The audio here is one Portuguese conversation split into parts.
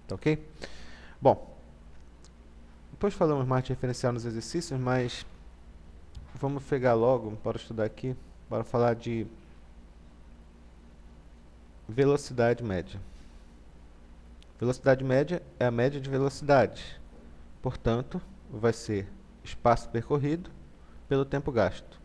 Tá ok? Bom, depois falamos mais de referencial nos exercícios, mas vamos pegar logo para estudar aqui, para falar de velocidade média. Velocidade média é a média de velocidades. Portanto, vai ser espaço percorrido pelo tempo gasto.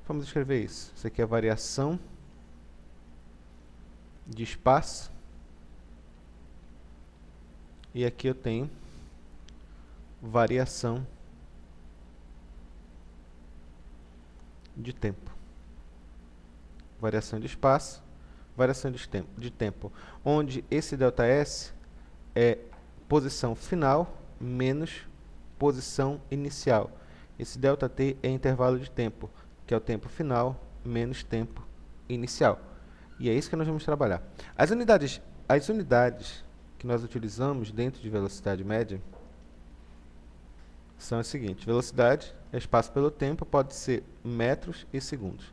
Vamos escrever isso. Isso aqui é a variação de espaço. E aqui eu tenho variação de tempo. Variação de espaço, variação de tempo. Onde esse ΔS é posição final menos posição inicial. Esse ΔT é intervalo de tempo, que é o tempo final menos tempo inicial. E é isso que nós vamos trabalhar. As unidades que nós utilizamos dentro de velocidade média são as seguintes. Velocidade é espaço pelo tempo, pode ser metros e segundos.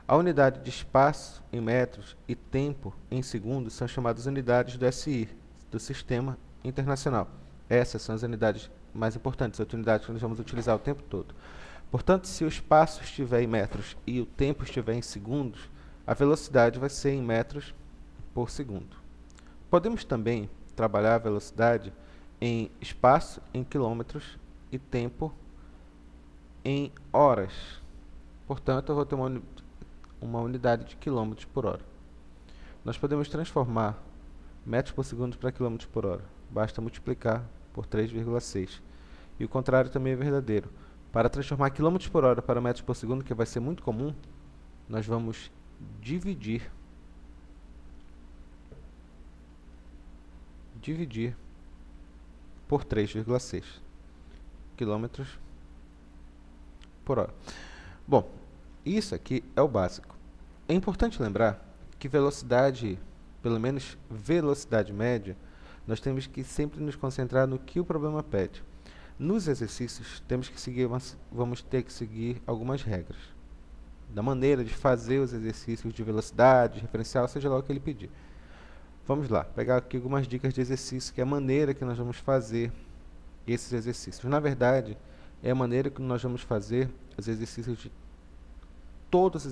A unidade de espaço em metros e tempo em segundos são chamadas unidades do SI, do Sistema Internacional. Essas são as unidades mais importantes, as unidades que nós vamos utilizar o tempo todo. Portanto, se o espaço estiver em metros e o tempo estiver em segundos, a velocidade vai ser em metros por segundo. Podemos também trabalhar a velocidade em espaço em quilômetros e tempo em horas. Portanto, eu vou ter uma unidade de quilômetros por hora. Nós podemos transformar metros por segundo para quilômetros por hora. Basta multiplicar por 3,6. E o contrário também é verdadeiro. Para transformar quilômetros por hora para metros por segundo, que vai ser muito comum, nós vamos dividir por 3,6 quilômetros por hora. Bom, isso aqui é o básico. É importante lembrar que velocidade, pelo menos velocidade média, nós temos que sempre nos concentrar no que o problema pede. Nos exercícios, vamos ter que seguir algumas regras, da maneira de fazer os exercícios de velocidade, referencial, seja lá o que ele pedir. Vamos lá, pegar aqui algumas dicas de exercício, que é a maneira que nós vamos fazer esses exercícios. Na verdade, é a maneira que nós vamos fazer os exercícios de todos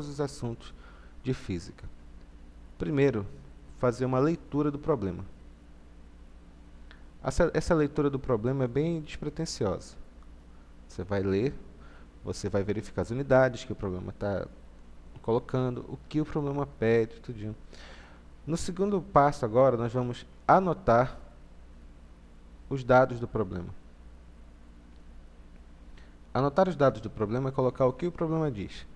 os assuntos de física. Primeiro, fazer uma leitura do problema. Essa leitura do problema é bem despretensiosa. Você vai ler, você vai verificar as unidades que o problema está colocando, o que o problema pede, tudinho. No segundo passo agora, nós vamos anotar os dados do problema. Anotar os dados do problema é colocar o que o problema diz.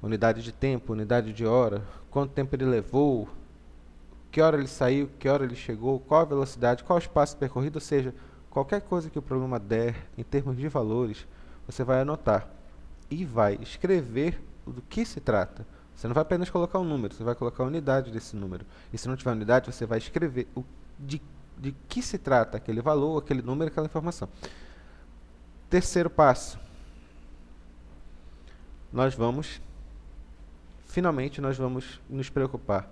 Unidade de tempo, unidade de hora, quanto tempo ele levou, que hora ele saiu, que hora ele chegou, qual a velocidade, qual o espaço percorrido, ou seja, qualquer coisa que o problema der em termos de valores, você vai anotar e vai escrever do que se trata. Você não vai apenas colocar um número, você vai colocar a unidade desse número. E se não tiver unidade, você vai escrever de que se trata aquele valor, aquele número, aquela informação. Terceiro passo. Finalmente, nós vamos nos preocupar,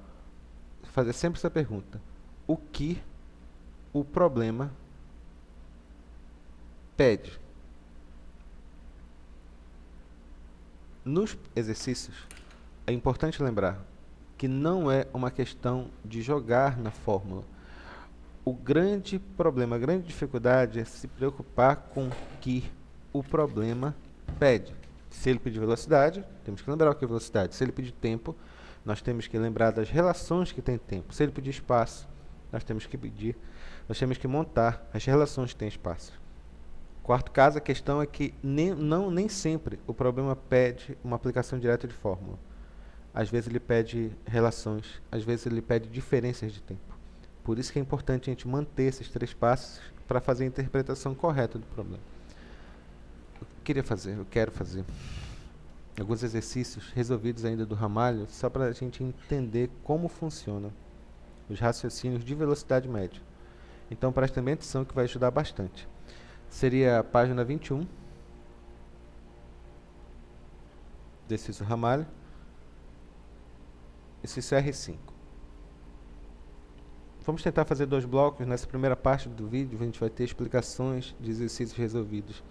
fazer sempre essa pergunta: o que o problema pede? Nos exercícios, é importante lembrar que não é uma questão de jogar na fórmula. O grande problema, a grande dificuldade é se preocupar com o que o problema pede. Se ele pedir velocidade, temos que lembrar o que é velocidade. Se ele pedir tempo, nós temos que lembrar das relações que tem tempo. Se ele pedir espaço, nós temos que montar as relações que tem espaço. Quarto caso, a questão é que nem sempre o problema pede uma aplicação direta de fórmula. Às vezes ele pede relações, às vezes ele pede diferenças de tempo. Por isso que é importante a gente manter esses 3 passos para fazer a interpretação correta do problema. Eu quero fazer alguns exercícios resolvidos ainda do Ramalho, só para a gente entender como funcionam os raciocínios de velocidade média. Então, prestem bem atenção que vai ajudar bastante. Seria a página 21, exercício Ramalho, exercício R5. Vamos tentar fazer 2 blocos. Nessa primeira parte do vídeo, a gente vai ter explicações de exercícios resolvidos.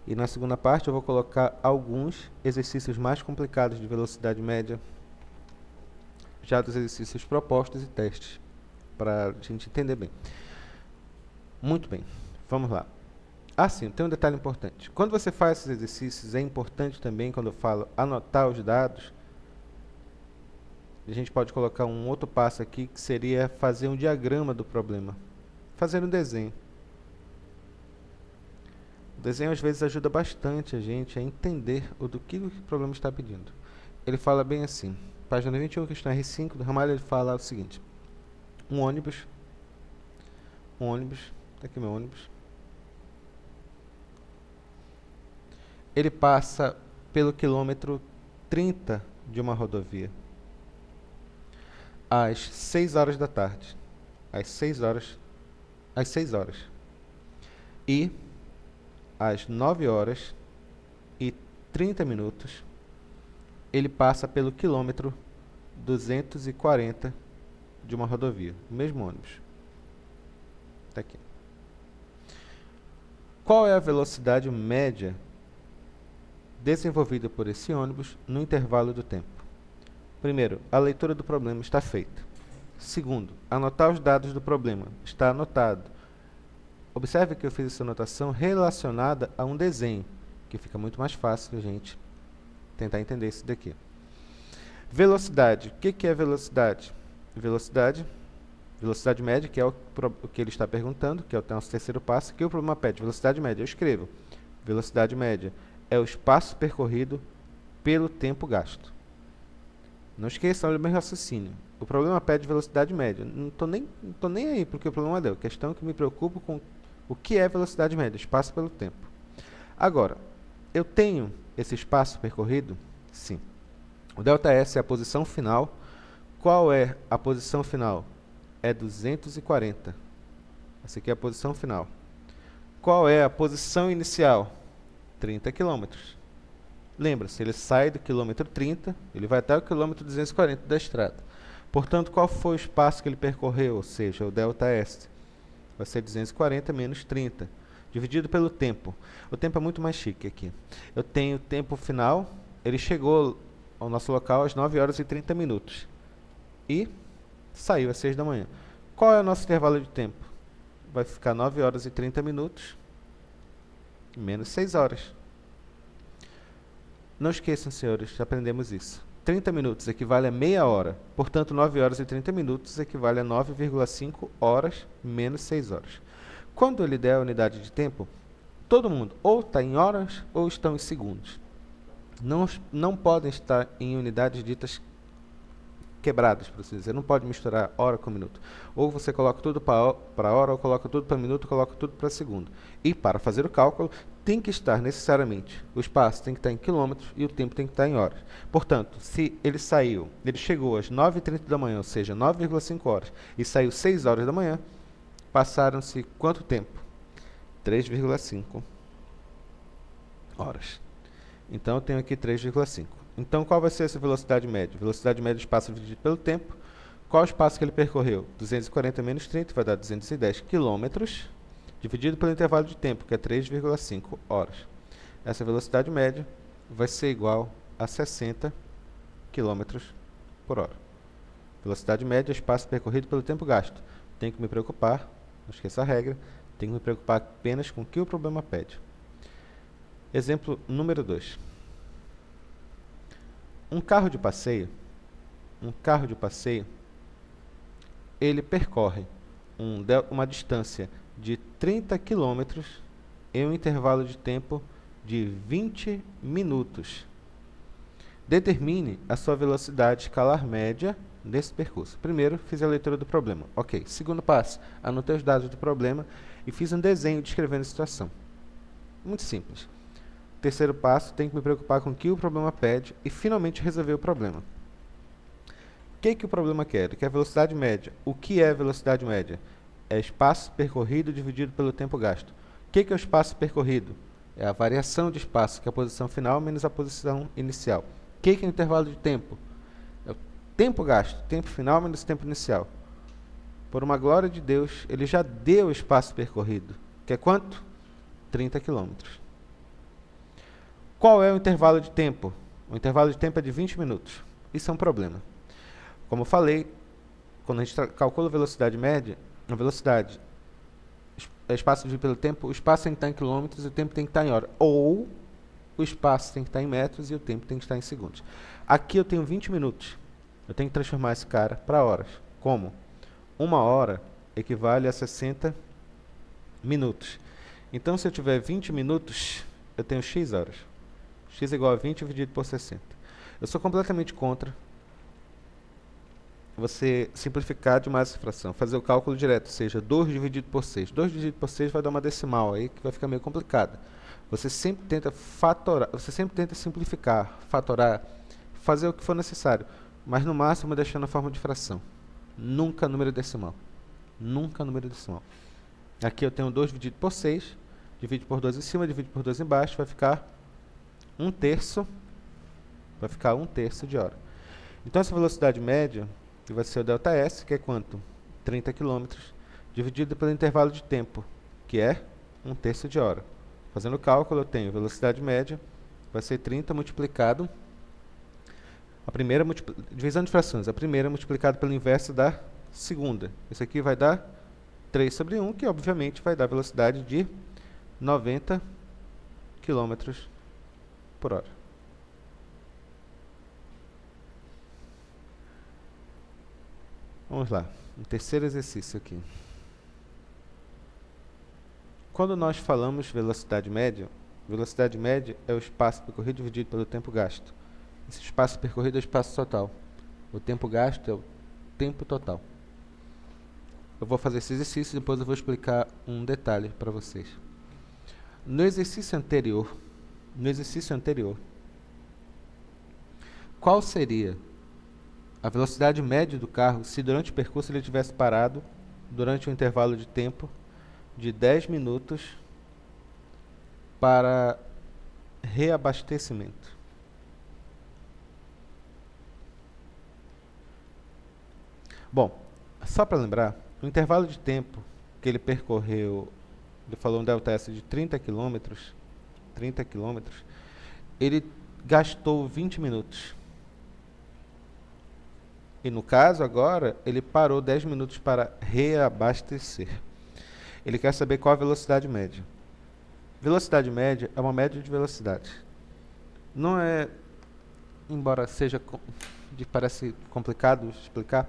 E na segunda parte, eu vou colocar alguns exercícios mais complicados de velocidade média, já dos exercícios propostos e testes, para a gente entender bem. Muito bem, vamos lá. Sim, tem um detalhe importante. Quando você faz esses exercícios, é importante também, quando eu falo anotar os dados, a gente pode colocar um outro passo aqui, que seria fazer um diagrama do problema. Fazer um desenho. O desenho, às vezes, ajuda bastante a gente a entender do que o problema está pedindo. Ele fala bem assim, página 21, questão R5 do Ramalho, ele fala o seguinte. Um ônibus, aqui meu ônibus, ele passa pelo quilômetro 30 de uma rodovia, às 6 horas da tarde, às 6 horas, e às 9 horas e 30 minutos, ele passa pelo quilômetro 240 de uma rodovia, o mesmo ônibus. Está aqui. Qual é a velocidade média desenvolvida por esse ônibus no intervalo do tempo? Primeiro, a leitura do problema está feita. Segundo, anotar os dados do problema está anotado. Observe que eu fiz essa anotação relacionada a um desenho, que fica muito mais fácil a gente tentar entender isso daqui. Velocidade. O que é velocidade? Velocidade média, que é o que ele está perguntando, que é o nosso terceiro passo, que o problema pede. Velocidade média, eu escrevo. Velocidade média é o espaço percorrido pelo tempo gasto. Não esqueçam do meu raciocínio. O problema pede velocidade média. Não tô nem aí porque o problema deu. A questão é que me preocupo com o que é velocidade média, espaço pelo tempo. Agora, eu tenho esse espaço percorrido? Sim. O ΔS é a posição final. Qual é a posição final? É 240. Essa aqui é a posição final. Qual é a posição inicial? 30 km. Lembra-se, ele sai do quilômetro 30, ele vai até o quilômetro 240 da estrada. Portanto, qual foi o espaço que ele percorreu? Ou seja, o ΔS vai ser 240 menos 30, dividido pelo tempo. O tempo é muito mais chique aqui. Eu tenho o tempo final, ele chegou ao nosso local às 9 horas e 30 minutos. E saiu às 6 da manhã. Qual é o nosso intervalo de tempo? Vai ficar 9 horas e 30 minutos menos 6 horas. Não esqueçam, senhores, já aprendemos isso. 30 minutos equivale a meia hora. Portanto, 9 horas e 30 minutos equivale a 9,5 horas menos 6 horas. Quando ele der a unidade de tempo, todo mundo ou está em horas ou estão em segundos. Não podem estar em unidades ditas quebradas, por assim dizer. Não pode misturar hora com minuto. Ou você coloca tudo para hora, ou coloca tudo para minuto, ou coloca tudo para segundo. E para fazer o cálculo, tem que estar necessariamente, o espaço tem que estar em quilômetros e o tempo tem que estar em horas. Portanto, se ele chegou às 9h30 da manhã, ou seja, 9,5 horas, e saiu 6 horas da manhã, passaram-se quanto tempo? 3,5 horas. Então, eu tenho aqui 3,5. Então, qual vai ser essa velocidade média? Velocidade média do espaço dividido pelo tempo. Qual o espaço que ele percorreu? 240 menos 30 vai dar 210 quilômetros, dividido pelo intervalo de tempo, que é 3,5 horas. Essa velocidade média vai ser igual a 60 km por hora. Velocidade média, espaço percorrido pelo tempo gasto. Tenho que me preocupar, não esqueça a regra, tenho que me preocupar apenas com o que o problema pede. Exemplo número 2. Um carro de passeio, ele percorre uma distância de 30 km em um intervalo de tempo de 20 minutos. Determine a sua velocidade escalar média nesse percurso. Primeiro, fiz a leitura do problema. Ok. Segundo passo, anotei os dados do problema e fiz um desenho descrevendo a situação. Muito simples. Terceiro passo, tenho que me preocupar com o que o problema pede e finalmente resolver o problema. O que o problema quer? Ele quer velocidade média. O que é velocidade média? É espaço percorrido dividido pelo tempo gasto. O que é o espaço percorrido? É a variação de espaço, que é a posição final menos a posição inicial. O que é o intervalo de tempo? É o tempo gasto, tempo final menos tempo inicial. por uma glória de Deus, ele já deu o espaço percorrido, que é quanto? 30 quilômetros. Qual é o intervalo de tempo? O intervalo de tempo é de 20 minutos. Isso é um problema. Como eu falei, quando a gente calcula a velocidade média, a velocidade é espaço dividido pelo tempo, o espaço tem que estar em quilômetros e o tempo tem que estar em hora. Ou o espaço tem que estar em metros e o tempo tem que estar em segundos. Aqui eu tenho 20 minutos. Eu tenho que transformar esse cara para horas. Como? 1 hora equivale a 60 minutos. Então, se eu tiver 20 minutos, eu tenho x horas. X é igual a 20 dividido por 60. Eu sou completamente contra você simplificar demais essa fração, fazer o cálculo direto, ou seja, 2 dividido por 6. 2 dividido por 6 vai dar uma decimal aí que vai ficar meio complicado. Você sempre tenta fatorar, você sempre tenta simplificar, fatorar, fazer o que for necessário, mas no máximo deixando a forma de fração. Nunca número decimal. Nunca número decimal. Aqui eu tenho 2 dividido por 6, divide por 2 em cima, divide por 2 embaixo, vai ficar 1/3, vai ficar 1/3 de hora. Então essa velocidade média, que vai ser o ΔS, que é quanto? 30 km, dividido pelo intervalo de tempo, que é 1/3 de hora. Fazendo o cálculo, eu tenho velocidade média, vai ser 30 multiplicado, divisão de frações, a primeira multiplicado pelo inverso da segunda. Isso aqui vai dar 3 sobre 1, que obviamente vai dar velocidade de 90 km por hora. Vamos lá, um terceiro exercício aqui. Quando nós falamos velocidade média é o espaço percorrido dividido pelo tempo gasto. Esse espaço percorrido é o espaço total. O tempo gasto é o tempo total. Eu vou fazer esse exercício e depois eu vou explicar um detalhe para vocês. No exercício anterior, qual seria a velocidade média do carro se durante o percurso ele tivesse parado durante um intervalo de tempo de 10 minutos para reabastecimento? Bom, só para lembrar, o intervalo de tempo que ele percorreu, ele falou um ΔS de 30 km, ele gastou 20 minutos. E no caso agora, ele parou 10 minutos para reabastecer. Ele quer saber qual a velocidade média. Velocidade média é uma média de velocidade. Não é, embora seja, parece complicado explicar,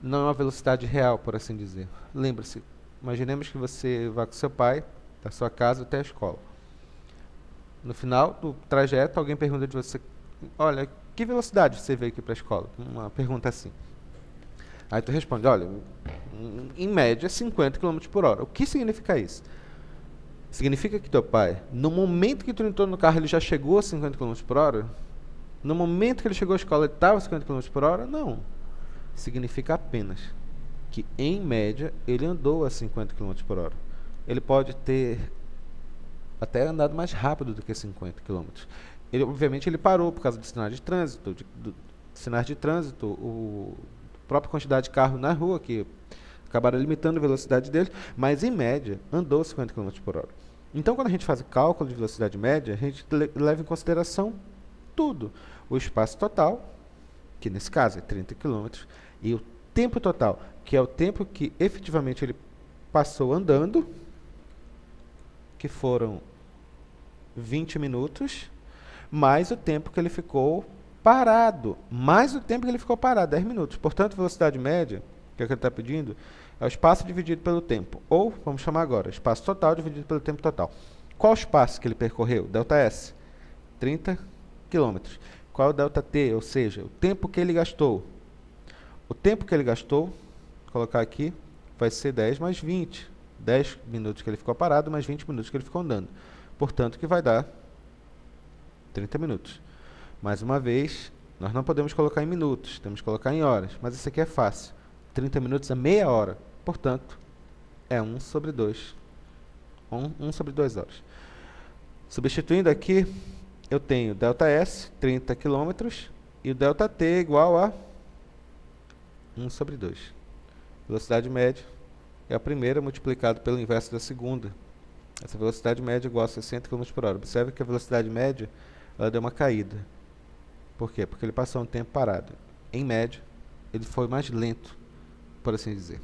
não é uma velocidade real, por assim dizer. Lembre-se, imaginemos que você vá com seu pai, da sua casa até a escola. No final do trajeto, alguém pergunta de você, olha, que velocidade você veio aqui para a escola? Uma pergunta assim. Aí tu responde, olha, em média 50 km por hora. O que significa isso? Significa que teu pai, no momento que tu entrou no carro, ele já chegou a 50 km por hora? No momento que ele chegou à escola, ele estava a 50 km por hora? Não. Significa apenas que, em média, ele andou a 50 km por hora. Ele pode ter até andado mais rápido do que 50 km. Obviamente, ele parou por causa dos sinais de trânsito, a própria quantidade de carro na rua, que acabaram limitando a velocidade dele, mas, em média, andou 50 km por hora. Então, quando a gente faz o cálculo de velocidade média, a gente leva em consideração tudo. O espaço total, que nesse caso é 30 km, e o tempo total, que é o tempo que efetivamente ele passou andando, que foram 20 minutos, mais o tempo que ele ficou parado, 10 minutos. Portanto, velocidade média, que é o que ele está pedindo, é o espaço dividido pelo tempo, ou, vamos chamar agora, espaço total dividido pelo tempo total. Qual o espaço que ele percorreu? ΔS, 30 km. Qual é o ΔT, ou seja, o tempo que ele gastou? O tempo que ele gastou, vou colocar aqui, vai ser 10 mais 20. 10 minutos que ele ficou parado, mais 20 minutos que ele ficou andando. Portanto, que vai dar 30 minutos. Mais uma vez, nós não podemos colocar em minutos, temos que colocar em horas. Mas isso aqui é fácil. 30 minutos é meia hora. Portanto, é 1 sobre 2. 1 sobre 2 horas. Substituindo aqui, eu tenho ΔS, 30 km, e o ΔT igual a 1 sobre 2. Velocidade média é a primeira multiplicado pelo inverso da segunda. Essa velocidade média é igual a 60 km por hora. Observe que a velocidade média ela deu uma caída. Por quê? Porque ele passou um tempo parado. Em média, ele foi mais lento, por assim dizer.